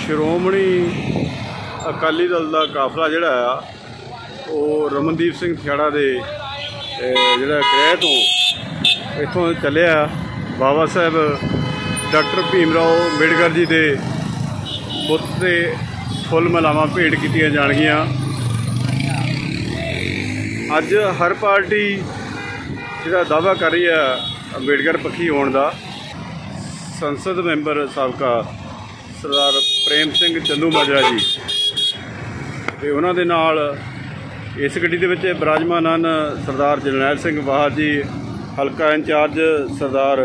ਸ਼੍ਰੋਮਣੀ ਅਕਾਲੀ ਦਲ ਦਾ ਕਾਫਲਾ ਜਿਹੜਾ ਆ ਉਹ ਰਮਨਦੀਪ ਸਿੰਘ ਥਿਆੜਾ ਦੇ ਜਿਹੜਾ ਗ੍ਰਹਿ ਤੋਂ ਇੱਥੋਂ ਚੱਲਿਆ ਬਾਬਾ ਸਾਹਿਬ ਡਾਕਟਰ ਭੀਮ ਰਾਓ ਅੰਬੇਡਕਰ ਜੀ ਦੇ ਬੁੱਤ 'ਤੇ ਫੁੱਲ ਮਾਲਾਵਾਂ ਭੇਟ ਕੀਤੀਆਂ ਜਾਣਗੀਆਂ। ਅੱਜ ਹਰ ਪਾਰਟੀ ਜਿਹੜਾ ਦਾਅਵਾ ਕਰ ਰਹੀ ਆ ਅੰਬੇਡਕਰ ਪੱਖੀ ਹੋਣ ਦਾ। ਸੰਸਦ ਮੈਂਬਰ ਸਾਬਕਾ ਸਰਦਾਰ ਪ੍ਰੇਮ ਸਿੰਘ ਚੰਦੂਮਾਜਰਾ ਜੀ ਤੇ ਉਹਨਾਂ ਦੇ ਨਾਲ ਇਸ ਗੱਡੀ ਦੇ ਵਿੱਚ ਬਿਰਾਜਮਾਨ ਹਨ ਸਰਦਾਰ ਜਰਨੈਲ ਸਿੰਘ ਬਾਹਰ ਜੀ, ਹਲਕਾ ਇੰਚਾਰਜ ਸਰਦਾਰ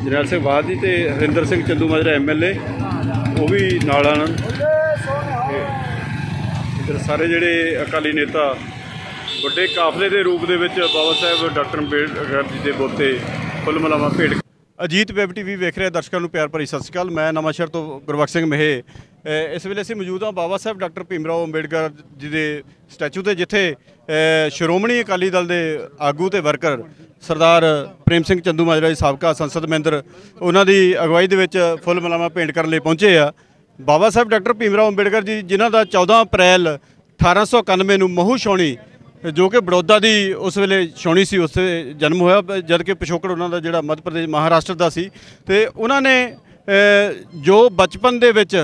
ਜਰਨੈਲ ਸਿੰਘ ਬਾਹਰ ਜੀ ਤੇ ਹਰਿੰਦਰ ਸਿੰਘ ਚੰਦੂਮਾਜਰਾ MLA ਉਹ ਵੀ ਨਾਲ ਹਨ। ਇੱਧਰ ਸਾਰੇ ਜਿਹੜੇ ਅਕਾਲੀ ਨੇਤਾ ਵੱਡੇ ਕਾਫਲੇ ਦੇ ਰੂਪ ਦੇ ਵਿੱਚ ਬਾਬਾ ਸਾਹਿਬ ਡਾਕਟਰ ਅੰਬੇਡਕਰ ਜੀ ਦੇ ਬੁੱਤ 'ਤੇ ਫੁੱਲ ਮਾਲਾਵਾਂ ਭੇਟ। ਅਜੀਤ ਵੈਬ TV ਵੇਖ ਰਹੇ ਦਰਸ਼ਕਾਂ ਨੂੰ ਪਿਆਰ ਭਰੀ ਸਤਿ ਸ਼੍ਰੀ ਅਕਾਲ। ਮੈਂ ਨਵਾਂਸ਼ਹਿਰ ਤੋਂ ਗੁਰਬਖਸ਼ ਸਿੰਘ ਮਹੇ। ਇਸ ਵੇਲੇ ਅਸੀਂ ਮੌਜੂਦ ਹਾਂ ਬਾਬਾ ਸਾਹਿਬ ਡਾਕਟਰ ਭੀਮ ਰਾਓ ਅੰਬੇਡਕਰ ਜੀ ਦੇ ਸਟੈਚੂ 'ਤੇ, ਜਿੱਥੇ ਸ਼੍ਰੋਮਣੀ ਅਕਾਲੀ ਦਲ ਦੇ ਆਗੂ ਤੇ ਵਰਕਰ ਸਰਦਾਰ ਪ੍ਰੇਮ ਸਿੰਘ ਚੰਦੂਮਾਜਰਾ ਜੀ ਸਾਬਕਾ ਸੰਸਦ ਮੈਂਬਰ, ਉਹਨਾਂ ਦੀ ਅਗਵਾਈ ਦੇ ਵਿੱਚ ਫੁੱਲ ਮਾਲਾਵਾਂ ਭੇਂਟ ਕਰਨ ਲਈ ਪਹੁੰਚੇ ਆ। ਬਾਬਾ ਸਾਹਿਬ ਡਾਕਟਰ ਭੀਮ ਰਾਓ ਅੰਬੇਡਕਰ ਜੀ ਜਿਨ੍ਹਾਂ ਦਾ 14 ਅਪ੍ਰੈਲ 1891 ਨੂੰ ਮਹੂ ਛਾਉਣੀ, ਜੋ ਕਿ ਬੜੌਦਾ ਦੀ ਉਸ ਵੇਲੇ ਛਾਉਣੀ ਸੀ, ਉਸ 'ਤੇ ਜਨਮ ਹੋਇਆ, ਜਦ ਕਿ ਪਿਛੋਕੜ ਉਹਨਾਂ ਦਾ ਜਿਹੜਾ ਮੱਧ ਪ੍ਰਦੇਸ਼ ਮਹਾਰਾਸ਼ਟਰ ਦਾ ਸੀ। ਅਤੇ ਉਹਨਾਂ ਨੇ ਜੋ ਬਚਪਨ ਦੇ ਵਿੱਚ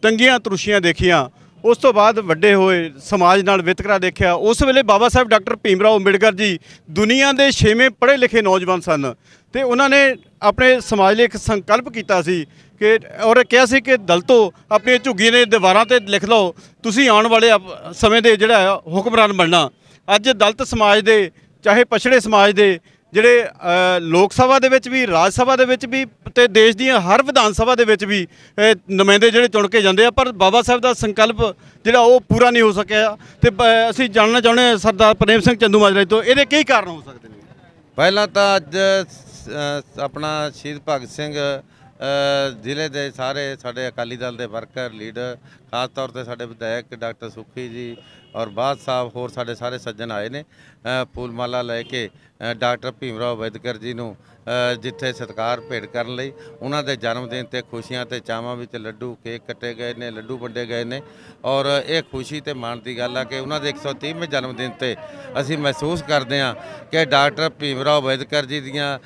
ਤੰਗੀਆਂ ਤਰੁਸ਼ੀਆਂ ਦੇਖੀਆਂ, ਉਸ ਤੋਂ ਬਾਅਦ ਵੱਡੇ ਹੋਏ ਸਮਾਜ ਨਾਲ ਵਿਤਕਰਾ ਦੇਖਿਆ। ਉਸ ਵੇਲੇ ਬਾਬਾ ਸਾਹਿਬ ਡਾਕਟਰ ਭੀਮ ਰਾਓ ਅੰਬੇਡਕਰ ਜੀ ਦੁਨੀਆ ਦੇ 6ਵੇਂ ਪੜ੍ਹੇ ਲਿਖੇ ਨੌਜਵਾਨ ਸਨ ਅਤੇ ਉਹਨਾਂ ਨੇ ਆਪਣੇ ਸਮਾਜ ਲਈ ਇੱਕ ਸੰਕਲਪ ਕੀਤਾ ਸੀ ਕਿ ਔਰ ਕਿਹਾ ਸੀ ਕਿ ਦਲਿਤੋ ਆਪਣੀਆਂ ਝੁੱਗੀਆਂ ਦੇ ਦੀਵਾਰਾਂ 'ਤੇ ਲਿਖ ਲਓ, ਤੁਸੀਂ ਆਉਣ ਵਾਲੇ ਸਮੇਂ ਦੇ ਜਿਹੜਾ ਹੁਕਮਰਾਨ ਬਣਨਾ। ਅੱਜ ਦਲਿਤ ਸਮਾਜ ਦੇ, ਚਾਹੇ ਪਛੜੇ ਸਮਾਜ ਦੇ, ਜਿਹੜੇ ਲੋਕ ਸਭਾ ਦੇ ਵਿੱਚ ਵੀ, ਰਾਜ ਸਭਾ ਦੇ ਵਿੱਚ ਵੀ ਅਤੇ ਦੇਸ਼ ਦੀਆਂ ਹਰ ਵਿਧਾਨ ਸਭਾ ਦੇ ਵਿੱਚ ਵੀ ਨੁਮਾਇੰਦੇ ਜਿਹੜੇ ਚੁਣ ਕੇ ਜਾਂਦੇ ਆ, ਪਰ ਬਾਬਾ ਸਾਹਿਬ ਦਾ ਸੰਕਲਪ ਜਿਹੜਾ ਉਹ ਪੂਰਾ ਨਹੀਂ ਹੋ ਸਕਿਆ। ਅਤੇ ਅਸੀਂ ਜਾਣਨਾ ਚਾਹੁੰਦੇ ਹਾਂ ਸਰਦਾਰ ਪ੍ਰੇਮ ਸਿੰਘ ਚੰਦੂਮਾਜਰਾ ਤੋਂ, ਇਹਦੇ ਕਈ ਕਾਰਨ ਹੋ ਸਕਦੇ ਨੇ। ਪਹਿਲਾਂ ਤਾਂ ਅੱਜ ਆਪਣਾ ਸ਼ਹੀਦ ਭਗਤ ਸਿੰਘ ਜ਼ਿਲ੍ਹੇ ਦੇ ਸਾਰੇ ਸਾਡੇ ਅਕਾਲੀ ਦਲ ਦੇ ਵਰਕਰ, ਲੀਡਰ, ਖਾਸ ਤੌਰ 'ਤੇ ਸਾਡੇ ਵਿਧਾਇਕ ਡਾਕਟਰ ਸੁਖੀ ਜੀ ਔਰ ਬਾਦ ਸਾਹਿਬ, ਹੋਰ ਸਾਡੇ ਸਾਰੇ ਸੱਜਣ ਆਏ ਨੇ ਫੂਲ ਮਾਲਾ ਲੈ ਕੇ ਡਾਕਟਰ ਭੀਮ ਰਾਓ ਅੰਬੇਡਕਰ ਜੀ ਨੂੰ ਜਿੱਥੇ ਸਤਿਕਾਰ ਭੇਟ ਕਰਨ ਲਈ। ਉਹਨਾਂ ਦੇ ਜਨਮ ਦਿਨ 'ਤੇ ਖੁਸ਼ੀਆਂ ਅਤੇ ਚਾਵਾਂ ਵਿੱਚ ਲੱਡੂ, ਕੇਕ ਕੱਟੇ ਗਏ ਨੇ, ਲੱਡੂ ਵੰਡੇ ਗਏ ਨੇ ਔਰ ਇਹ ਖੁਸ਼ੀ ਅਤੇ ਮਾਣ ਦੀ ਗੱਲ ਆ ਕਿ ਉਹਨਾਂ ਦੇ 130ਵੇਂ ਜਨਮ ਦਿਨ 'ਤੇ ਅਸੀਂ ਮਹਿਸੂਸ ਕਰਦੇ ਹਾਂ ਕਿ ਡਾਕਟਰ ਭੀਮ ਰਾਓ ਅੰਬੇਡਕਰ ਜੀ ਦੀਆਂ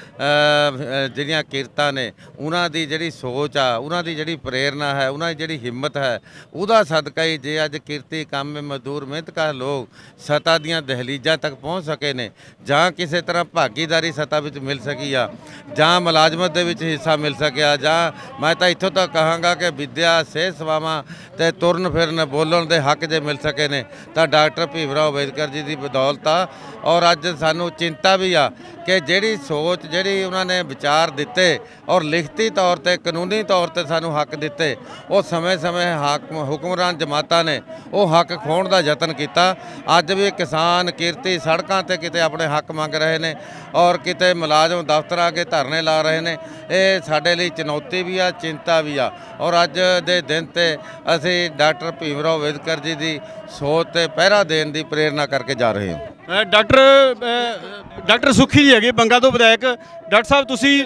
ਜਿਹੜੀਆਂ ਕਿਰਤਾਂ ਨੇ, ਉਹਨਾਂ ਦੀ ਜਿਹੜੀ ਸੋਚ ਆ, ਉਹਨਾਂ ਦੀ ਜਿਹੜੀ ਪ੍ਰੇਰਨਾ ਹੈ, ਉਹਨਾਂ ਦੀ ਜਿਹੜੀ ਹਿੰਮਤ ਹੈ, ਉਹਦਾ ਸਦਕਾ ਹੀ ਜੇ ਅੱਜ ਕਿਰਤੀ ਕੰਮ ਮਜ਼ਦੂਰ ਮਿਹਨਤਕਾਰ ਲੋਕ ਸੱਤਾ ਦੀਆਂ ਦਹਲੀਜ਼ਾਂ ਤੱਕ ਪਹੁੰਚ ਸਕੇ ਨੇ, ਜਾਂ ਕਿਸੇ ਤਰ੍ਹਾਂ ਭਾਗੀਦਾਰੀ ਸੱਤਾ ਵਿੱਚ ਮਿਲ ਸਕੀ ਆ, ਜਾਂ ਮੁਲਾਜ਼ਮਤ ਦੇ ਵਿੱਚ ਹਿੱਸਾ ਮਿਲ ਸਕਿਆ, ਜਾਂ ਮੈਂ ਤਾਂ ਇੱਥੋਂ ਤੱਕ ਕਹਾਂਗਾ ਕਿ ਵਿੱਦਿਆ, ਸਿਹਤ ਸੇਵਾਵਾਂ ਅਤੇ ਤੁਰਨ ਫਿਰਨ ਬੋਲਣ ਦੇ ਹੱਕ ਜੇ ਮਿਲ ਸਕੇ ਨੇ ਤਾਂ ਡਾਕਟਰ ਭੀਮ ਰਾਓ ਅੰਬੇਡਕਰ ਜੀ ਦੀ ਬਦੌਲਤ ਆ। ਔਰ ਅੱਜ ਸਾਨੂੰ ਚਿੰਤਾ ਵੀ ਆ ਕਿ ਜਿਹੜੀ ਸੋਚ, ਜਿਹੜੀ ਉਹਨਾਂ ਨੇ ਵਿਚਾਰ ਦਿੱਤੇ ਔਰ ਲਿਖਤੀ ਤੌਰ 'ਤੇ, ਕਾਨੂੰਨੀ ਤੌਰ 'ਤੇ ਸਾਨੂੰ ਹੱਕ ਦਿੱਤੇ, ਉਹ ਸਮੇਂ-ਸਮੇਂ ਹੁਕਮਰਾਨ ਜਮਾਤਾਂ ਨੇ ਉਹ ਹੱਕ ਖੋਹਣ ਦਾ ਯਤਨ ਕੀਤਾ। ਅੱਜ ਵੀ ਕਿਸਾਨ, ਕਿਰਤੀ ਸੜਕਾਂ 'ਤੇ ਕਿਤੇ ਆਪਣੇ ਹੱਕ ਮੰਗ ਰਹੇ ਨੇ ਔਰ ਕਿਤੇ ਮੁਲਾਜ਼ਮ ਦਫ਼ਤਰਾਂ ਅੱਗੇ ਧਰਨੇ ਲਾ ਰਹੇ ਨੇ। ਇਹ ਸਾਡੇ ਲਈ ਚੁਣੌਤੀ ਵੀ ਆ, ਚਿੰਤਾ ਵੀ ਆ। ਔਰ ਅੱਜ ਦੇ ਦਿਨ 'ਤੇ ਅਸੀਂ ਡਾਕਟਰ ਭੀਮ ਰਾਓ ਅੰਬੇਡਕਰ ਜੀ ਦੀ ਸੋਚ 'ਤੇ ਪਹਿਰਾ ਦੇਣ ਦੀ ਪ੍ਰੇਰਨਾ ਕਰਕੇ ਜਾ ਰਹੇ ਹਾਂ। ਡਾਕਟਰ ਸੁਖੀ ਜੀ ਹੈਗੇ ਬੰਗਾ ਤੋਂ ਵਿਧਾਇਕ। ਡਾਕਟਰ ਸਾਹਿਬ, ਤੁਸੀਂ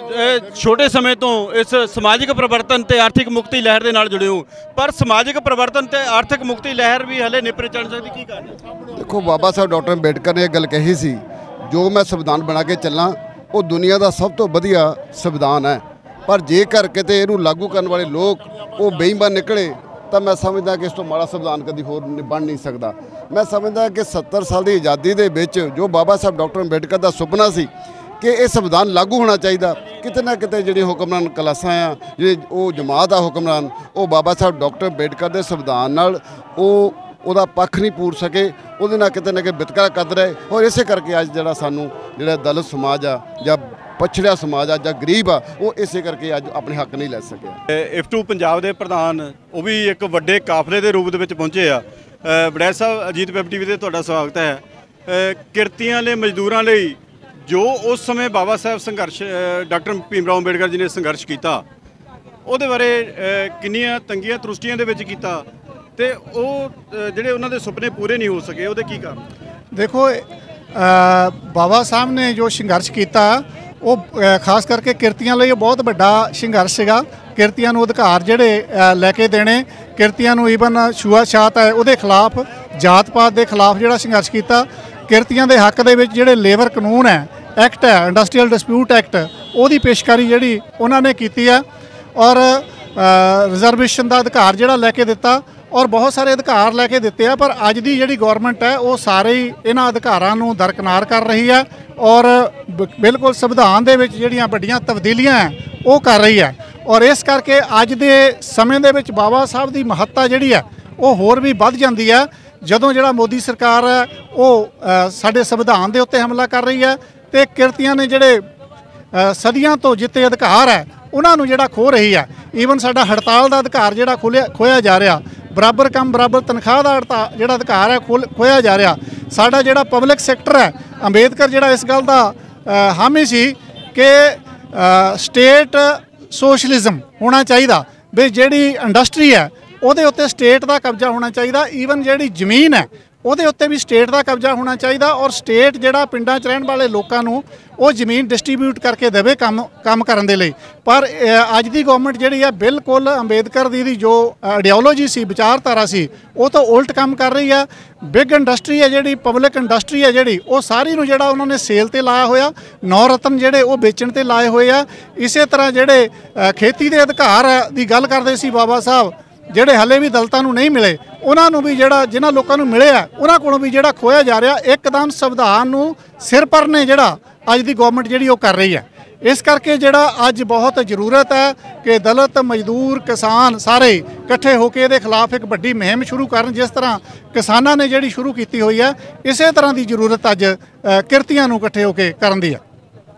ਛੋਟੇ ਸਮੇਂ ਤੋਂ ਇਸ ਸਮਾਜਿਕ ਪਰਿਵਰਤਨ ਤੇ ਆਰਥਿਕ ਮੁਕਤੀ ਲਹਿਰ ਦੇ ਨਾਲ ਜੁੜੇ ਹੋ, ਪਰ ਸਮਾਜਿਕ ਪਰਿਵਰਤਨ ਤੇ ਆਰਥਿਕ ਮੁਕਤੀ ਲਹਿਰ ਵੀ ਹਲੇ ਨਿਪਰੇ ਚੜ੍ਹ ਸਕਦੀ, ਕੀ ਕਾਰਨ? ਦੇਖੋ, ਬਾਬਾ ਸਾਹਿਬ ਡਾਕਟਰ ਅੰਬੇਡਕਰ ਨੇ ਇਹ ਗੱਲ ਕਹੀ ਸੀ, ਜੋ ਮੈਂ ਸੰਵਿਧਾਨ ਬਣਾ ਕੇ ਚੱਲਾਂ ਉਹ ਦੁਨੀਆ ਦਾ ਸਭ ਤੋਂ ਵਧੀਆ ਸੰਵਿਧਾਨ ਹੈ, ਪਰ ਜੇਕਰ ਕਿਤੇ ਇਹਨੂੰ ਲਾਗੂ ਕਰਨ ਵਾਲੇ ਲੋਕ ਉਹ ਬੇਈਮਾਨ ਨਿਕਲੇ ਤਾਂ ਮੈਂ ਸਮਝਦਾ ਕਿ ਇਸ ਤੋਂ ਮਾੜਾ ਸੰਵਿਧਾਨ ਕਦੀ ਹੋਰ ਬਣ ਨਹੀਂ ਸਕਦਾ। ਮੈਂ ਸਮਝਦਾ ਕਿ 70 ਸਾਲ ਦੀ ਆਜ਼ਾਦੀ ਦੇ ਵਿੱਚ ਜੋ ਬਾਬਾ ਸਾਹਿਬ ਡਾਕਟਰ ਅੰਬੇਡਕਰ ਦਾ ਸੁਪਨਾ ਸੀ ਕਿ ਇਹ ਸੰਵਿਧਾਨ ਲਾਗੂ ਹੋਣਾ ਚਾਹੀਦਾ, ਕਿਤੇ ਨਾ ਕਿਤੇ ਜਿਹੜੀ ਹੁਕਮਰਾਨ ਕਲਾਸਾਂ ਆ, ਜਿਹੜੇ ਉਹ ਜਮਾਤ ਆ ਹੁਕਮਰਾਨ, ਉਹ ਬਾਬਾ ਸਾਹਿਬ ਡਾਕਟਰ ਅੰਬੇਡਕਰ ਦੇ ਸੰਵਿਧਾਨ ਨਾਲ ਉਹਦਾ ਪੱਖ ਨਹੀਂ ਪੂਰ ਸਕੇ, ਉਹਦੇ ਨਾਲ ਕਿਤੇ ਨਾ ਕਿਤੇ ਵਿਤਕਰਾ ਕਰ ਰਹੇ। ਔਰ ਇਸੇ ਕਰਕੇ ਅੱਜ ਜਿਹੜਾ ਸਾਨੂੰ ਜਿਹੜਾ ਦਲਿਤ ਸਮਾਜ ਆ ਜਾਂ ਪਛੜਿਆ ਸਮਾਜ ਆ ਜਾਂ ਗਰੀਬ ਆ, ਉਹ ਇਸੇ ਕਰਕੇ ਅੱਜ ਆਪਣੇ ਹੱਕ ਨਹੀਂ ਲੈ ਸਕਿਆ। ਇਫਟੂ ਪੰਜਾਬ ਦੇ ਪ੍ਰਧਾਨ ਉਹ ਵੀ ਇੱਕ ਵੱਡੇ ਕਾਫਲੇ ਦੇ ਰੂਪ ਦੇ ਵਿੱਚ ਪਹੁੰਚੇ ਆ। ਵੜੈਚ ਸਾਹਿਬ, ਅਜੀਤ ਵੈਬ TV 'ਤੇ ਤੁਹਾਡਾ ਸਵਾਗਤ ਹੈ। ਕਿਰਤੀਆਂ ਲਈ, ਮਜ਼ਦੂਰਾਂ ਲਈ ਜੋ ਉਸ ਸਮੇਂ ਬਾਬਾ ਸਾਹਿਬ ਸੰਘਰਸ਼ ਡਾਕਟਰ ਭੀਮ ਰਾਓ ਅੰਬੇਡਕਰ ਜੀ ਨੇ ਸੰਘਰਸ਼ ਕੀਤਾ, ਉਹਦੇ ਬਾਰੇ ਕਿੰਨੀਆਂ ਤੰਗੀਆਂ ਤਰੁਸ਼ਟੀਆਂ ਦੇ ਵਿੱਚ ਕੀਤਾ ਤੇ ਉਹ ਜਿਹੜੇ ਉਹਨਾਂ ਦੇ ਸੁਪਨੇ ਪੂਰੇ ਨਹੀਂ ਹੋ ਸਕੇ, ਉਹਦੇ ਕੀ ਕਾਰਨ? ਦੇਖੋ, ਬਾਬਾ ਸਾਹਿਬ ਨੇ ਜੋ ਸੰਘਰਸ਼ ਕੀਤਾ ਉਹ ਖਾਸ ਕਰਕੇ ਕਿਰਤੀਆਂ ਲਈ ਬਹੁਤ ਵੱਡਾ ਸੰਘਰਸ਼ ਸੀਗਾ। ਕਿਰਤੀਆਂ ਨੂੰ ਅਧਿਕਾਰ ਜਿਹੜੇ ਲੈ ਕੇ ਦੇਣੇ, ਕਿਰਤੀਆਂ ਨੂੰ ਈਵਨ ਛੂਆਛਾਤ ਹੈ ਉਹਦੇ ਖਿਲਾਫ, ਜਾਤ ਪਾਤ ਦੇ ਖਿਲਾਫ ਜਿਹੜਾ ਸੰਘਰਸ਼ ਕੀਤਾ। ਕਿਰਤੀਆਂ ਦੇ ਹੱਕ ਦੇ ਵਿੱਚ ਜਿਹੜੇ ਲੇਬਰ ਕਾਨੂੰਨ ਹੈ, ਐਕਟ ਹੈ, ਇੰਡਸਟਰੀਅਲ ਡਿਸਪਿਊਟ ਐਕਟ, ਉਹਦੀ ਪੇਸ਼ਕਾਰੀ ਜਿਹੜੀ ਉਹਨਾਂ ਨੇ ਕੀਤੀ ਹੈ ਔਰ ਰਿਜ਼ਰਵੇਸ਼ਨ ਦਾ ਅਧਿਕਾਰ ਜਿਹੜਾ ਲੈ ਕੇ ਦਿੱਤਾ ਔਰ ਬਹੁਤ ਸਾਰੇ ਅਧਿਕਾਰ ਲੈ ਕੇ ਦਿੱਤੇ ਆ। ਪਰ ਅੱਜ ਦੀ ਜਿਹੜੀ ਗੌਰਮੈਂਟ ਹੈ ਉਹ ਸਾਰੇ ਹੀ ਇਹਨਾਂ ਅਧਿਕਾਰਾਂ ਨੂੰ ਦਰਕਿਨਾਰ ਕਰ ਰਹੀ ਹੈ ਔਰ ਬਿਲਕੁਲ ਸੰਵਿਧਾਨ ਦੇ ਵਿੱਚ ਜਿਹੜੀਆਂ ਵੱਡੀਆਂ ਤਬਦੀਲੀਆਂ ਹੈ ਉਹ ਕਰ ਰਹੀ ਹੈ। ਔਰ ਇਸ ਕਰਕੇ ਅੱਜ ਦੇ ਸਮੇਂ ਦੇ ਵਿੱਚ ਬਾਬਾ ਸਾਹਿਬ ਦੀ ਮਹੱਤਤਾ ਜਿਹੜੀ ਹੈ ਉਹ ਹੋਰ ਵੀ ਵੱਧ ਜਾਂਦੀ ਹੈ ਜਦੋਂ ਜਿਹੜਾ ਮੋਦੀ ਸਰਕਾਰ ਹੈ ਉਹ ਸਾਡੇ ਸੰਵਿਧਾਨ ਦੇ ਉੱਤੇ ਹਮਲਾ ਕਰ ਰਹੀ ਹੈ ਤੇ ਕਿਰਤੀਆਂ ਨੇ ਜਿਹੜੇ ਸਦੀਆਂ ਤੋਂ ਜਿੱਤੇ ਅਧਿਕਾਰ ਹੈ ਉਹਨਾਂ ਨੂੰ ਜਿਹੜਾ ਖੋਹ ਰਹੀ ਹੈ। ਈਵਨ ਸਾਡਾ ਹੜਤਾਲ ਦਾ ਅਧਿਕਾਰ ਜਿਹੜਾ ਖੋਇਆ ਜਾ ਰਿਹਾ, ਬਰਾਬਰ ਕੰਮ ਬਰਾਬਰ ਤਨਖਾਹ ਦਾ ਜਿਹੜਾ ਅਧਿਕਾਰ ਹੈ ਖੋਇਆ ਜਾ ਰਿਹਾ। ਸਾਡਾ ਜਿਹੜਾ ਪਬਲਿਕ ਸੈਕਟਰ ਹੈ, ਅੰਬੇਦਕਰ ਜਿਹੜਾ ਇਸ ਗੱਲ ਦਾ ਹਾਮੀ ਸੀ ਕਿ ਸਟੇਟ ਸੋਸ਼ਲਿਜ਼ਮ ਹੋਣਾ ਚਾਹੀਦਾ, ਵੀ ਜਿਹੜੀ ਇੰਡਸਟਰੀ ਹੈ ਉਹਦੇ ਉੱਤੇ ਸਟੇਟ ਦਾ ਕਬਜ਼ਾ ਹੋਣਾ ਚਾਹੀਦਾ। ਈਵਨ ਜਿਹੜੀ ਜ਼ਮੀਨ ਹੈ ਉਹਦੇ ਉੱਤੇ ਵੀ ਸਟੇਟ ਦਾ ਕਬਜ਼ਾ ਹੋਣਾ ਚਾਹੀਦਾ ਔਰ ਸਟੇਟ ਜਿਹੜਾ ਪਿੰਡਾਂ 'ਚ ਰਹਿਣ ਵਾਲੇ ਲੋਕਾਂ ਨੂੰ ਉਹ ਜ਼ਮੀਨ ਡਿਸਟ੍ਰੀਬਿਊਟ ਕਰਕੇ ਦੇਵੇ ਕੰਮ ਕਰਨ ਦੇ ਲਈ। ਪਰ ਅੱਜ ਦੀ ਗਵਰਨਮੈਂਟ ਜਿਹੜੀ ਹੈ ਬਿਲਕੁਲ ਅੰਬੇਦਕਰ ਦੀ ਜੋ ਆਈਡੀਓਲੋਜੀ ਸੀ, ਵਿਚਾਰਧਾਰਾ ਸੀ, ਉਹ ਤੋਂ ਉਲਟ ਕੰਮ ਕਰ ਰਹੀ ਹੈ। ਬਿਗ ਇੰਡਸਟਰੀ ਹੈ ਜਿਹੜੀ, ਪਬਲਿਕ ਇੰਡਸਟਰੀ ਹੈ ਜਿਹੜੀ, ਉਹ ਸਾਰੀ ਨੂੰ ਜਿਹੜਾ ਉਹਨਾਂ ਨੇ ਸੇਲ ਤੇ ਲਾਇਆ ਹੋਇਆ, 9 ਰਤਨ ਜਿਹੜੇ ਉਹ ਵੇਚਣ ਤੇ ਲਾਏ ਹੋਏ ਆ। ਇਸੇ ਤਰ੍ਹਾਂ ਜਿਹੜੇ ਖੇਤੀ ਦੇ ਅਧਿਕਾਰ ਦੀ ਗੱਲ ਕਰਦੇ ਸੀ ਬਾਬਾ ਸਾਹਿਬ, ਜਿਹੜੇ ਹਲੇ ਵੀ ਦਲਿਤਾਂ ਨੂੰ ਨਹੀਂ ਮਿਲੇ, ਉਹਨਾਂ ਨੂੰ ਵੀ ਜਿਹੜਾ ਜਿਨ੍ਹਾਂ ਲੋਕਾਂ ਨੂੰ ਮਿਲੇ ਆ ਉਹਨਾਂ ਕੋਲੋਂ ਵੀ ਜਿਹੜਾ ਖੋਇਆ ਜਾ ਰਿਹਾ। ਇੱਕਦਮ ਸੰਵਿਧਾਨ ਨੂੰ ਸਿਰ ਪਰ ਨੇ ਜਿਹੜਾ ਅੱਜ ਦੀ ਗਵਰਨਮੈਂਟ ਜਿਹੜੀ ਉਹ ਕਰ ਰਹੀ ਹੈ। ਇਸ ਕਰਕੇ ਜਿਹੜਾ ਅੱਜ ਬਹੁਤ ਜ਼ਰੂਰਤ ਹੈ ਕਿ ਦਲਿਤ, ਮਜ਼ਦੂਰ, ਕਿਸਾਨ ਸਾਰੇ ਇਕੱਠੇ ਹੋ ਕੇ ਇਹਦੇ ਖਿਲਾਫ ਇੱਕ ਵੱਡੀ ਮੁਹਿੰਮ ਸ਼ੁਰੂ ਕਰਨ। ਜਿਸ ਤਰ੍ਹਾਂ ਕਿਸਾਨਾਂ ਨੇ ਜਿਹੜੀ ਸ਼ੁਰੂ ਕੀਤੀ ਹੋਈ ਹੈ, ਇਸੇ ਤਰ੍ਹਾਂ ਦੀ ਜ਼ਰੂਰਤ ਅੱਜ ਕਿਰਤੀਆਂ ਨੂੰ ਇਕੱਠੇ ਹੋ ਕੇ ਕਰਨ ਦੀ ਹੈ।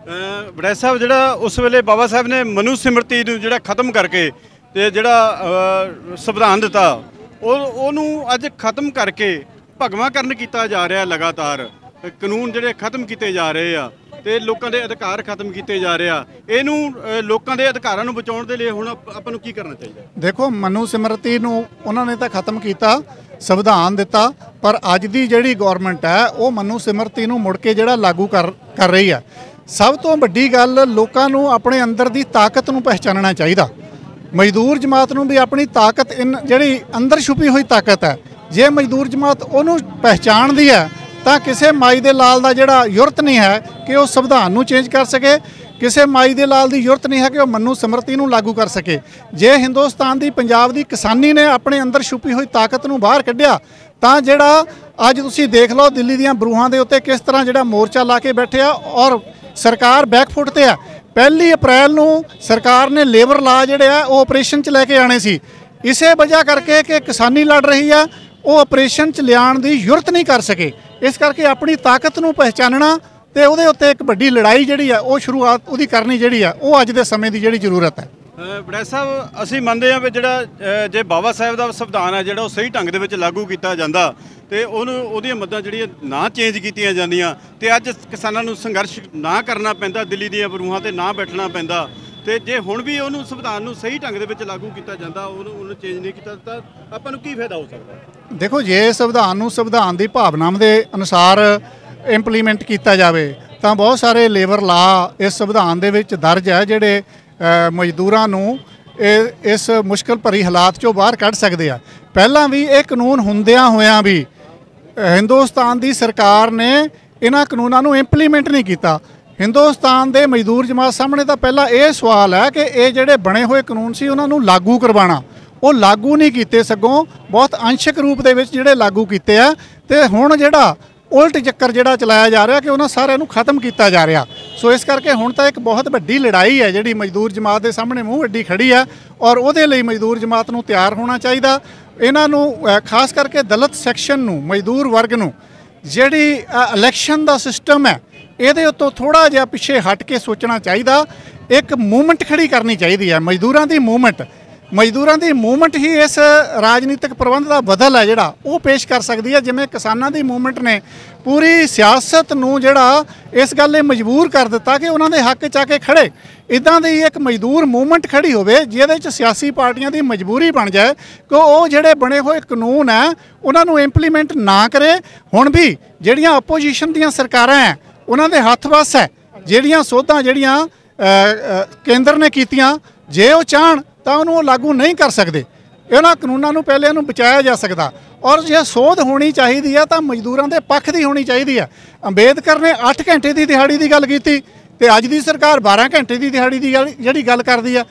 ਵੜੈਚ ਸਾਹਿਬ, ਜਿਹੜਾ ਉਸ ਵੇਲੇ ਬਾਬਾ ਸਾਹਿਬ ਨੇ ਮਨੂ ਸਿਮਰਤੀ ਨੂੰ ਜਿਹੜਾ ਖਤਮ ਕਰਕੇ ਤੇ ਜਿਹੜਾ ਸੰਵਿਧਾਨ ਦਿੱਤਾ ਉਹਨੂੰ ਅੱਜ ਖਤਮ ਕਰਕੇ ਭਗਵਾਂਕਰਨ ਕੀਤਾ ਜਾ ਰਿਹਾ। ਲਗਾਤਾਰ ਕਾਨੂੰਨ ਜਿਹੜੇ ਖਤਮ ਕੀਤੇ ਜਾ ਰਹੇ ਆ ਤੇ ਲੋਕਾਂ ਦੇ ਅਧਿਕਾਰ ਖਤਮ ਕੀਤੇ ਜਾ ਰਹੇ ਆ। ਇਹਨੂੰ ਲੋਕਾਂ ਦੇ ਅਧਿਕਾਰਾਂ ਨੂੰ ਬਚਾਉਣ ਦੇ ਲਈ ਹੁਣ ਆਪਾਂ ਨੂੰ ਕੀ ਕਰਨਾ ਚਾਹੀਦਾ? ਦੇਖੋ, ਮਨੂ ਸਿਮਰਤੀ ਨੂੰ ਉਹਨਾਂ ਨੇ ਤਾਂ ਖਤਮ ਕੀਤਾ, ਸੰਵਿਧਾਨ ਦਿੱਤਾ, ਪਰ ਅੱਜ ਦੀ ਜਿਹੜੀ ਗੌਰਮੈਂਟ ਹੈ ਉਹ ਮਨੂ ਸਿਮਰਤੀ ਨੂੰ ਮੁੜ ਕੇ ਜਿਹੜਾ ਲਾਗੂ ਕਰ ਰਹੀ ਹੈ। ਸਭ ਤੋਂ ਵੱਡੀ ਗੱਲ, ਲੋਕਾਂ ਨੂੰ ਆਪਣੇ ਅੰਦਰ ਦੀ ਤਾਕਤ ਨੂੰ ਪਹਿਚਾਨਣਾ ਚਾਹੀਦਾ। ਮਜ਼ਦੂਰ ਜਮਾਤ ਨੂੰ ਵੀ ਆਪਣੀ ਤਾਕਤ ਜਿਹੜੀ ਅੰਦਰ ਛੁਪੀ ਹੋਈ ਤਾਕਤ ਹੈ, ਜੇ ਮਜ਼ਦੂਰ ਜਮਾਤ ਉਹਨੂੰ ਪਹਿਚਾਣਦੀ ਹੈ ਤਾਂ ਕਿਸੇ ਮਾਈ ਦੇ ਲਾਲ ਦਾ ਜਿਹੜਾ ਯੁਰਤ ਨਹੀਂ ਹੈ ਕਿ ਉਹ ਸੰਵਿਧਾਨ ਨੂੰ ਚੇਂਜ ਕਰ ਸਕੇ, ਕਿਸੇ ਮਾਈ ਦੇ ਲਾਲ ਦੀ ਯੁਰਤ ਨਹੀਂ ਹੈ ਕਿ ਉਹ ਮਨੂ ਸਿਮਰਤੀ ਨੂੰ ਲਾਗੂ ਕਰ ਸਕੇ। ਜੇ ਹਿੰਦੁਸਤਾਨ ਦੀ, ਪੰਜਾਬ ਦੀ ਕਿਸਾਨੀ ਨੇ ਆਪਣੇ ਅੰਦਰ ਛੁਪੀ ਹੋਈ ਤਾਕਤ ਨੂੰ ਬਾਹਰ ਕੱਢਿਆ ਤਾਂ ਜਿਹੜਾ ਅੱਜ ਤੁਸੀਂ ਦੇਖ ਲਓ ਦਿੱਲੀ ਦੀਆਂ ਬਰੂਹਾਂ ਦੇ ਉੱਤੇ ਕਿਸ ਤਰ੍ਹਾਂ ਜਿਹੜਾ ਮੋਰਚਾ ਲਾ ਕੇ ਬੈਠੇ ਆ ਔਰ ਸਰਕਾਰ ਬੈਕਫੁੱਟ ਤੇ ਆ। 1 ਅਪ੍ਰੈਲ ਨੂੰ ਸਰਕਾਰ ਨੇ ਲੇਬਰ ਲਾ ਜਿਹੜੇ ਆ ਉਹ ਆਪਰੇਸ਼ਨ 'ਚ ਲੈ ਕੇ ਆਣੇ ਸੀ। ਇਸੇ ਵਜ੍ਹਾ ਕਰਕੇ ਕਿ ਕਿਸਾਨੀ ਲੜ ਰਹੀ ਆ, ਉਹ ਆਪਰੇਸ਼ਨ 'ਚ ਲਿਆਉਣ ਦੀ ਯੁਰਤ ਨਹੀਂ ਕਰ ਸਕੇ। ਇਸ ਕਰਕੇ ਆਪਣੀ ਤਾਕਤ ਨੂੰ ਪਹਿਚਾਨਣਾ ਤੇ ਉਹਦੇ ਉੱਤੇ ਇੱਕ ਵੱਡੀ ਲੜਾਈ ਜਿਹੜੀ ਆ ਉਹ ਸ਼ੁਰੂਆਤ ਉਹਦੀ ਕਰਨੀ ਜਿਹੜੀ ਆ ਉਹ ਅੱਜ ਦੇ ਸਮੇਂ ਦੀ ਜਿਹੜੀ ਜ਼ਰੂਰਤ ਹੈ। ਵੜੈਚ ਸਾਹਿਬ, ਅਸੀਂ ਮੰਨਦੇ ਹਾਂ ਵੀ ਜਿਹੜਾ ਜੇ ਬਾਬਾ ਸਾਹਿਬ ਦਾ ਸੰਵਿਧਾਨ ਹੈ ਜਿਹੜਾ ਉਹ ਸਹੀ ਢੰਗ ਦੇ ਵਿੱਚ ਲਾਗੂ ਕੀਤਾ ਜਾਂਦਾ ਤੇ ਉਹਦੀਆਂ ਮੱਦਾਂ ਜਿਹੜੀਆਂ ਨਾ ਚੇਂਜ ਕੀਤੀਆਂ ਜਾਂਦੀਆਂ ਤੇ ਅੱਜ ਕਿਸਾਨਾਂ ਨੂੰ ਸੰਘਰਸ਼ ਨਾ ਕਰਨਾ ਪੈਂਦਾ, ਦਿੱਲੀ ਦੀਆਂ ਬਰੂਹਾਂ ਤੇ ਨਾ ਬੈਠਣਾ ਪੈਂਦਾ। ਤੇ ਜੇ ਹੁਣ ਵੀ ਉਹਨੂੰ ਸੰਵਿਧਾਨ ਨੂੰ ਸਹੀ ਢੰਗ ਦੇ ਵਿੱਚ ਲਾਗੂ ਕੀਤਾ ਜਾਂਦਾ, ਉਹਨੂੰ ਚੇਂਜ ਨਹੀਂ ਕੀਤਾ ਤਾਂ ਆਪਾਂ ਨੂੰ ਕੀ ਫਾਇਦਾ ਹੋ ਸਕਦਾ? ਦੇਖੋ, ਜੇ ਸੰਵਿਧਾਨ ਨੂੰ ਸੰਵਿਧਾਨ ਦੀ ਭਾਵਨਾਵਾਂ ਦੇ ਅਨੁਸਾਰ ਇੰਪਲੀਮੈਂਟ ਕੀਤਾ ਜਾਵੇ ਤਾਂ ਬਹੁਤ ਸਾਰੇ ਲੇਬਰ ਲਾ ਇਸ ਸੰਵਿਧਾਨ ਦੇ ਵਿੱਚ ਦਰਜ ਹੈ ਜਿਹੜੇ ਮਜ਼ਦੂਰਾਂ ਨੂੰ ਇਸ ਮੁਸ਼ਕਲ ਭਰੀ ਹਾਲਾਤ 'ਚੋਂ ਬਾਹਰ ਕੱਢ ਸਕਦੇ ਆ। ਪਹਿਲਾਂ ਵੀ ਇਹ ਕਾਨੂੰਨ ਹੁੰਦਿਆਂ ਹੋਇਆਂ ਵੀ ਹਿੰਦੁਸਤਾਨ ਦੀ ਸਰਕਾਰ ਨੇ ਇਹਨਾਂ ਕਾਨੂੰਨਾਂ ਨੂੰ ਇੰਪਲੀਮੈਂਟ ਨਹੀਂ ਕੀਤਾ। ਹਿੰਦੁਸਤਾਨ ਦੇ ਮਜ਼ਦੂਰ ਜਮਾਤ ਸਾਹਮਣੇ ਤਾਂ ਪਹਿਲਾਂ ਇਹ ਸਵਾਲ ਹੈ ਕਿ ਇਹ ਜਿਹੜੇ ਬਣੇ ਹੋਏ ਕਾਨੂੰਨ ਸੀ ਉਹਨਾਂ ਨੂੰ ਲਾਗੂ ਕਰਵਾਉਣਾ, ਉਹ ਲਾਗੂ ਨਹੀਂ ਕੀਤੇ, ਸਗੋਂ ਬਹੁਤ ਅੰਸ਼ਕ ਰੂਪ ਦੇ ਵਿੱਚ ਜਿਹੜੇ ਲਾਗੂ ਕੀਤੇ ਆ। ਤੇ ਹੁਣ ਜਿਹੜਾ ਉਲਟ ਚੱਕਰ ਜਿਹੜਾ ਚਲਾਇਆ ਜਾ ਰਿਹਾ ਕਿ ਉਹਨਾਂ ਸਾਰਿਆਂ ਨੂੰ ਖਤਮ ਕੀਤਾ ਜਾ ਰਿਹਾ। ਸੋ ਇਸ ਕਰਕੇ ਹੁਣ ਤਾਂ ਇੱਕ ਬਹੁਤ ਵੱਡੀ ਲੜਾਈ ਹੈ ਜਿਹੜੀ ਮਜ਼ਦੂਰ ਜਮਾਤ ਦੇ ਸਾਹਮਣੇ ਮੂੰਹ ਅੱਡੀ ਖੜੀ ਹੈ ਔਰ ਉਹਦੇ ਲਈ ਮਜ਼ਦੂਰ ਜਮਾਤ ਨੂੰ ਤਿਆਰ ਹੋਣਾ ਚਾਹੀਦਾ। ਇਹਨਾਂ ਨੂੰ ਖਾਸ ਕਰਕੇ ਦਲਿਤ ਸੈਕਸ਼ਨ ਨੂੰ, ਮਜ਼ਦੂਰ ਵਰਗ ਨੂੰ ਜਿਹੜੀ ਇਲੈਕਸ਼ਨ ਦਾ ਸਿਸਟਮ ਹੈ ਇਹਦੇ ਉੱਤੋਂ ਥੋੜ੍ਹਾ ਜਿਹਾ ਪਿੱਛੇ ਹਟ ਕੇ ਸੋਚਣਾ ਚਾਹੀਦਾ। ਇੱਕ ਮੂਵਮੈਂਟ ਖੜੀ ਕਰਨੀ ਚਾਹੀਦੀ ਹੈ, ਮਜ਼ਦੂਰਾਂ ਦੀ ਮੂਵਮੈਂਟ ਹੀ ਇਸ ਰਾਜਨੀਤਿਕ ਪ੍ਰਬੰਧ ਦਾ ਬਦਲ ਹੈ ਜਿਹੜਾ ਉਹ ਪੇਸ਼ ਕਰ ਸਕਦੀ ਹੈ। ਜਿਵੇਂ ਕਿਸਾਨਾਂ ਦੀ ਮੂਵਮੈਂਟ ਨੇ ਪੂਰੀ ਸਿਆਸਤ ਨੂੰ ਜਿਹੜਾ ਇਸ ਗੱਲ 'ਤੇ ਮਜਬੂਰ ਕਰ ਦਿੱਤਾ ਕਿ ਉਹਨਾਂ ਦੇ ਹੱਕ 'ਚ ਆ ਕੇ ਖੜੇ, ਇੱਦਾਂ ਦੀ ਇੱਕ ਮਜ਼ਦੂਰ ਮੂਵਮੈਂਟ ਖੜੀ ਹੋਵੇ ਜਿਹਦੇ 'ਚ ਸਿਆਸੀ ਪਾਰਟੀਆਂ ਦੀ ਮਜਬੂਰੀ ਬਣ ਜਾਏ ਕਿ ਉਹ ਜਿਹੜੇ ਬਣੇ ਹੋਏ ਕਾਨੂੰਨ ਹੈ ਉਹਨਾਂ ਨੂੰ ਇੰਪਲੀਮੈਂਟ ਨਾ ਕਰੇ। ਹੁਣ ਵੀ ਜਿਹੜੀਆਂ ਆਪੋਜੀਸ਼ਨ ਦੀਆਂ ਸਰਕਾਰਾਂ ਹੈ ਉਹਨਾਂ ਦੇ ਹੱਥ ਵੱਸ ਹੈ ਜਿਹੜੀਆਂ ਸੋਧਾਂ ਜਿਹੜੀਆਂ ਕੇਂਦਰ ਨੇ ਕੀਤੀਆਂ, ਜੇ ਉਹ ਚਾਹਣ ਤਾਂ ਉਹਨੂੰ ਉਹ ਲਾਗੂ ਨਹੀਂ ਕਰ ਸਕਦੇ। ਇਹਨਾਂ ਕਾਨੂੰਨਾਂ ਨੂੰ ਪਹਿਲੇ ਇਹਨੂੰ ਬਚਾਇਆ ਜਾ ਸਕਦਾ। ਔਰ ਜੇ ਸੋਧ ਹੋਣੀ ਚਾਹੀਦੀ ਹੈ ਤਾਂ ਮਜ਼ਦੂਰਾਂ ਦੇ ਪੱਖ ਦੀ ਹੋਣੀ ਚਾਹੀਦੀ ਹੈ। ਅੰਬੇਦਕਰ ਨੇ 8 ਘੰਟੇ ਦੀ ਦਿਹਾੜੀ ਦੀ ਗੱਲ ਕੀਤੀ ਤੇ ਅੱਜ ਦੀ ਸਰਕਾਰ 12 ਘੰਟੇ ਦੀ ਦਿਹਾੜੀ ਦੀ ਜਿਹੜੀ ਗੱਲ ਕਰਦੀ ਆ।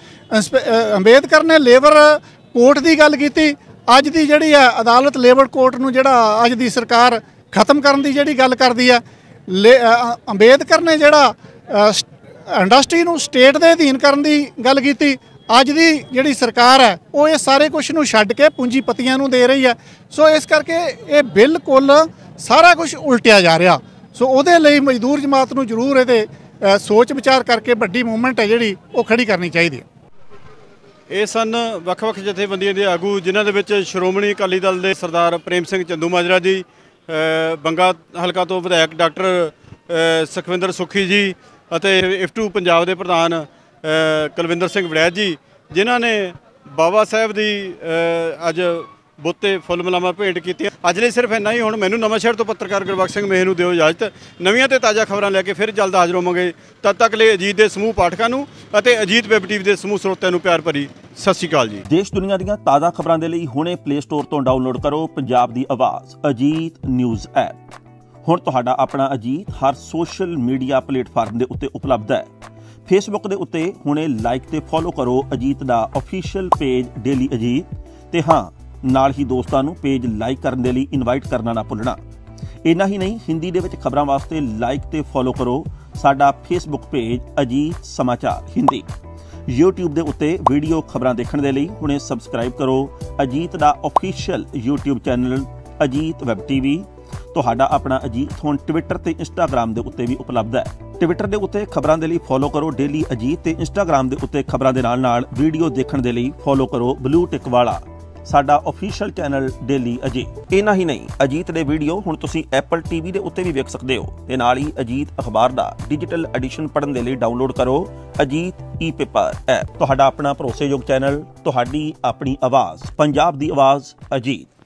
ਅੰਬੇਦਕਰ ਨੇ ਲੇਬਰ ਕੋਰਟ ਦੀ ਗੱਲ ਕੀਤੀ, ਅੱਜ ਦੀ ਜਿਹੜੀ ਆ ਅਦਾਲਤ ਲੇਬਰ ਕੋਰਟ ਨੂੰ ਜਿਹੜਾ ਅੱਜ ਦੀ ਸਰਕਾਰ ਖਤਮ ਕਰਨ ਦੀ ਜਿਹੜੀ ਗੱਲ ਕਰਦੀ ਆ। ਅੰਬੇਦਕਰ ਨੇ ਜਿਹੜਾ ਇੰਡਸਟਰੀ ਨੂੰ ਸਟੇਟ ਦੇ ਅਧੀਨ ਕਰਨ ਦੀ ਗੱਲ ਕੀਤੀ, ਅੱਜ ਦੀ ਜਿਹੜੀ ਸਰਕਾਰ ਹੈ ਉਹ ਇਹ ਸਾਰੇ ਕੁਝ ਨੂੰ ਛੱਡ ਕੇ ਪੂੰਜੀਪਤੀਆਂ ਨੂੰ ਦੇ ਰਹੀ ਹੈ। ਸੋ ਇਸ ਕਰਕੇ ਇਹ ਬਿਲਕੁਲ ਸਾਰਾ ਕੁਝ ਉਲਟਿਆ ਜਾ ਰਿਹਾ। ਸੋ ਉਹਦੇ ਲਈ ਮਜ਼ਦੂਰ ਜਮਾਤ ਨੂੰ ਜ਼ਰੂਰ ਇਹਦੇ ਸੋਚ ਵਿਚਾਰ ਕਰਕੇ ਵੱਡੀ ਮੂਵਮੈਂਟ ਹੈ ਜਿਹੜੀ ਉਹ ਖੜੀ ਕਰਨੀ ਚਾਹੀਦੀ ਹੈ। ਇਹ ਸਨ ਵੱਖ-ਵੱਖ ਜਥੇਬੰਦੀਆਂ ਦੇ ਆਗੂ, ਜਿਨ੍ਹਾਂ ਦੇ ਵਿੱਚ ਸ਼੍ਰੋਮਣੀ ਅਕਾਲੀ ਦਲ ਦੇ ਸਰਦਾਰ ਪ੍ਰੇਮ ਸਿੰਘ ਚੰਦੂਮਾਜਰਾ ਜੀ, ਬੰਗਾ ਹਲਕਾ ਤੋਂ ਵਿਧਾਇਕ ਡਾਕਟਰ ਸੁਖਵਿੰਦਰ ਸੁੱਖੀ ਜੀ ਅਤੇ ਇਫਟੂ ਪੰਜਾਬ ਦੇ ਪ੍ਰਧਾਨ ਕੁਲਵਿੰਦਰ ਸਿੰਘ ਵੜੈਚ ਜੀ, ਜਿਨ੍ਹਾਂ ਨੇ ਬਾਬਾ ਸਾਹਿਬ ਦੀ ਅੱਜ ਬੁੱਤ 'ਤੇ ਫੁੱਲ ਮਲਾਵਾਂ ਭੇਂਟ ਕੀਤੀਆਂ। ਅੱਜ ਲਈ ਸਿਰਫ ਇੰਨਾ ਹੀ। ਹੁਣ ਮੈਨੂੰ ਨਵਾਂਸ਼ਹਿਰ ਤੋਂ ਪੱਤਰਕਾਰ ਗੁਰਬਖਸ਼ ਸਿੰਘ ਮੇਹ ਨੂੰ ਦਿਓ ਇਜਾਜ਼ਤ। ਨਵੀਆਂ ਤੇ ਤਾਜ਼ਾ ਖਬਰਾਂ ਲੈ ਕੇ ਫਿਰ ਜਲਦ ਹਾਜ਼ਰ ਹੋਵਾਂਗੇ। ਤਦ ਤੱਕ ਲਈ ਅਜੀਤ ਦੇ ਸਮੂਹ ਪਾਠਕਾਂ ਨੂੰ ਅਤੇ ਅਜੀਤ ਵੈਬ ਟੀਵੀ ਦੇ ਸਮੂਹ ਸਰੋਤਿਆਂ ਨੂੰ ਪਿਆਰ ਭਰੀ ਸਤਿ ਸ਼੍ਰੀ ਅਕਾਲ ਜੀ। ਦੇਸ਼ ਦੁਨੀਆ ਦੀਆਂ ਤਾਜ਼ਾ ਖਬਰਾਂ ਦੇ ਲਈ ਹੁਣੇ ਪਲੇ ਸਟੋਰ ਤੋਂ ਡਾਊਨਲੋਡ ਕਰੋ ਪੰਜਾਬ ਦੀ ਆਵਾਜ਼ ਅਜੀਤ ਨਿਊਜ਼ ਐਪ। ਹੁਣ ਤੁਹਾਡਾ ਆਪਣਾ ਅਜੀਤ ਹਰ ਸੋਸ਼ਲ ਮੀਡੀਆ ਪਲੇਟਫਾਰਮ ਦੇ ਉੱਤੇ ਉਪਲਬਧ ਹੈ। ਫੇਸਬੁੱਕ ਦੇ ਉੱਤੇ ਹੁਣੇ ਲਾਈਕ ਤੇ ਫੋਲੋ ਕਰੋ ਅਜੀਤ ਦਾ ਅਫੀਸ਼ੀਅਲ ਪੇਜ ਡੇਲੀ ਅਜੀਤ, ਤੇ ਹਾਂ ਨਾਲ ਹੀ ਦੋਸਤਾਂ ਨੂੰ ਪੇਜ ਲਾਈਕ ਕਰਨ ਦੇ ਲਈ ਇਨਵਾਈਟ ਕਰਨਾ ਨਾ ਭੁੱਲਣਾ। ਇੰਨਾ ਹੀ ਨਹੀਂ, ਹਿੰਦੀ ਦੇ ਵਿੱਚ ਖਬਰਾਂ ਵਾਸਤੇ ਲਾਈਕ ਤੇ ਫੋਲੋ ਕਰੋ ਸਾਡਾ ਫੇਸਬੁੱਕ ਪੇਜ ਅਜੀਤ ਸਮਾਚਾਰ ਹਿੰਦੀ। YouTube ਦੇ ਉੱਤੇ ਵੀਡੀਓ ਖਬਰਾਂ ਦੇਖਣ ਦੇ ਲਈ ਹੁਣੇ ਸਬਸਕ੍ਰਾਈਬ ਕਰੋ ਅਜੀਤ ਦਾ official YouTube channel Ajit web TV. ਤੁਹਾਡਾ ਆਪਣਾ ਅਜੀਤ ਹੁਣ ਟਵਿੱਟਰ ਤੇ ਇੰਸਟਾਗ੍ਰਾਮ ਦੇ ਉੱਤੇ ਵੀ ਉਪਲਬਧ ਹੈ। ਟਵਿੱਟਰ ਦੇ ਉੱਤੇ ਖਬਰਾਂ ਦੇ ਲਈ ਫੋਲੋ ਕਰੋ ਡੇਲੀ ਅਜੀਤ, ਤੇ ਇੰਸਟਾਗ੍ਰਾਮ ਦੇ ਉੱਤੇ ਖਬਰਾਂ ਦੇ ਨਾਲ ਵੀਡੀਓ ਦੇਖਣ ਦੇ ਲਈ ਫੋਲੋ ਕਰੋ ਬਲੂ ਟਿਕ ਵਾਲਾ ਸਾਡਾ ਅਫੀਸ਼ੀਅਲ ਚੈਨਲ ਡੇਲੀ ਅਜੀਤ। ਇੰਨਾ ਹੀ ਨਹੀਂ, ਅਜੀਤ ਦੇ ਵੀਡੀਓ ਹੁਣ ਤੁਸੀਂ ਐਪਲ TV ਦੇ ਉੱਤੇ ਵੀ ਵੇਖ ਸਕਦੇ ਹੋ, ਤੇ ਨਾਲ ਹੀ ਅਜੀਤ ਅਖਬਾਰ ਦਾ ਡਿਜੀਟਲ ਐਡੀਸ਼ਨ ਪੜ੍ਹਨ ਦੇ ਲਈ ਡਾਊਨਲੋਡ ਕਰੋ ਅਜੀਤ ਈ-ਪੇਪਰ ਐਪ। ਤੁਹਾਡਾ ਆਪਣਾ ਭਰੋਸੇਯੋਗ ਚੈਨਲ, ਤੁਹਾਡੀ ਆਪਣੀ ਆਵਾਜ਼, ਪੰਜਾਬ ਦੀ ਆਵਾਜ਼ ਅਜੀਤ।